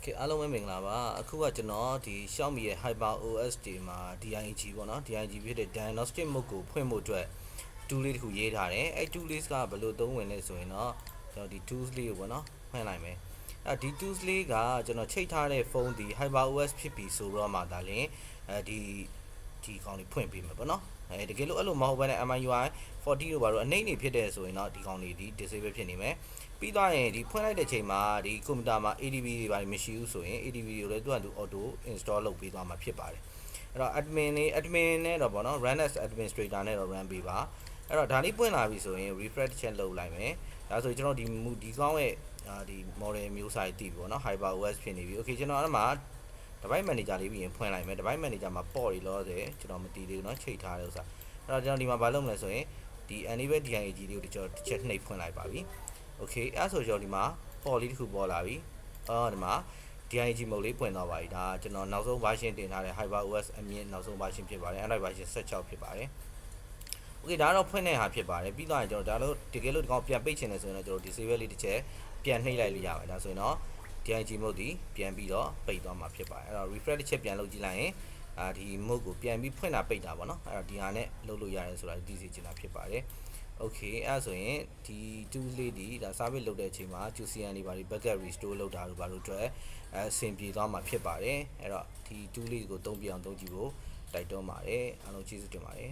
Okay အားလုံးပဲမင်္ဂလာပါအခုကကျွန်တော်ဒီ Xiaomi ရဲ့ HyperOS တွေမှာ DIG ပေါ့နော် DIG ဖြစ်တဲ့ Diagnostic Mode ကိုဖွင့်ဖို့အတွက် tool လေးတစ်ခုရေးထားတယ်အဲ့ tool လေးကဘယ်လိုသုံးဝင်လဲဆိုရင်တော့ကျွန်တော်ဒီ tools လေးကိုပေါ့နော်ဖွင့်လိုက်မယ်ဒီ tools လေးကကျွန်တော်ချိတ်ထားတဲ့ဖုန်းဒီ HyperOS ဖြစ်ပြီဆိုတော့မှဒါလည်းဒီကောင်လေးဖွင့်ပေးမယ်ပေါ့နော်တကယ်လို့အဲ့လိုမဟုတ်ဘဲနဲ့ MIUI 40လို့ပါတော့အနှိမ့်နေဖြစ်တယ်ဆိုရင်တော့ဒီကောင်လေးဒီ disable ဖြစ်နေမယ်ပြီးသွားရင်ဒီဖွင့်လိုက်တဲ့ချိန်မှာဒီကွန်ပျူတာမှာ ADB တွေပါမရှိဘူးဆိုရင် ADB ကိုလည်းသူက auto install လုပ်ပေးသွားမှာဖြစ်ပါတယ်အဲ့တော့ admin နဲ့တော့ဗောနော် run as administrator နဲ့တော့ run ပေးပါအဲ့တော့ဒါလေးပွင့်လာပြီဆိုရင် refresh check လုပ်လိုက်မယ်ဒါဆိုကျွန်တော်ဒီကောင်းရဲ့ဒီ model မျိုးစာတည်ပြီဗောနော် HyperOS ဖြစ်နေပြီ okay ကျွန်တော်အဲ့မှာdevice manager လေးပြီးရင်ဖွင့်လိုက်မယ် device manager မှာ port တွေလောတယ်ကျွန်တော်မတည်သေးဘူးเนาะချိန်ထားတဲ့ဥစ္စာအဲ့တော့ကျွန်တော်ဒီမှာဘာလုပ်မလဲဆိုရင်ဒီ enable DIG လေးကိုကျွန်တော်တစ်ချက်နှိပ်ဖွင့်လိုက်ပါပြီ okay အဲ့ဆိုကျွန်တော်ဒီမှာ port လေးတစ်ခုပေါ်လာပြီဒီမှာ DIG mode လေးပွင့်သွားပါပြီဒါကျွန်တော်နောက်ဆုံး version တင်ထားတဲ့ HyperOS အမြင့်နောက်ဆုံး version ဖြစ်ပါတယ် Android version 16ဖြစ်ပါတယ် okay ဒါတော့ဖွင့်တဲ့ဟာဖြစ်ပါတယ်ပြီးတော့ကျွန်တော်ဒါလို့တကယ်လို့ဒီကောင်ပြန်ပိတ်ချင်တယ်ဆိုရင်တော့ကျွန်တော် disable လေးတစ်ချက်ပြန်နှိပ်လိုက်လို့ရပါတယ်ဒါဆိုရင်တော့ DIG mode ဒီပြန်ပြီးတော့ပိတ်သွားမှာဖြစ်ပါတယ်အဲ့တော့ refresh တစ်ချက်ပြန်လုပ်ကြည့်လိုက်ရင်ဒီ mode ကိုပြန်ပြီးဖွင့်တာပိတ်တာပေါ့နော်အဲ့တော့ဒီဟာနဲ့လုပ်လို့ရတယ်ဆိုတာသိစေချင်တာဖြစ်ပါတယ် okay အဲ့ဆိုရင်ဒီ tool လေးဒီဒါ service လုပ်တဲ့အချိန်မှာ QCN တွေပါဒီ backup restore လုပ်တာတို့ဘာလို့အတွက်အဆင်ပြေသွားမှာဖြစ်ပါတယ်အဲ့တော့ဒီ tool လေးကိုသုံးပြအောင်သုံးကြည့်ဖို့တိုက်တွန်းပါတယ်အားလုံးကျေးဇူးတင်ပါတယ်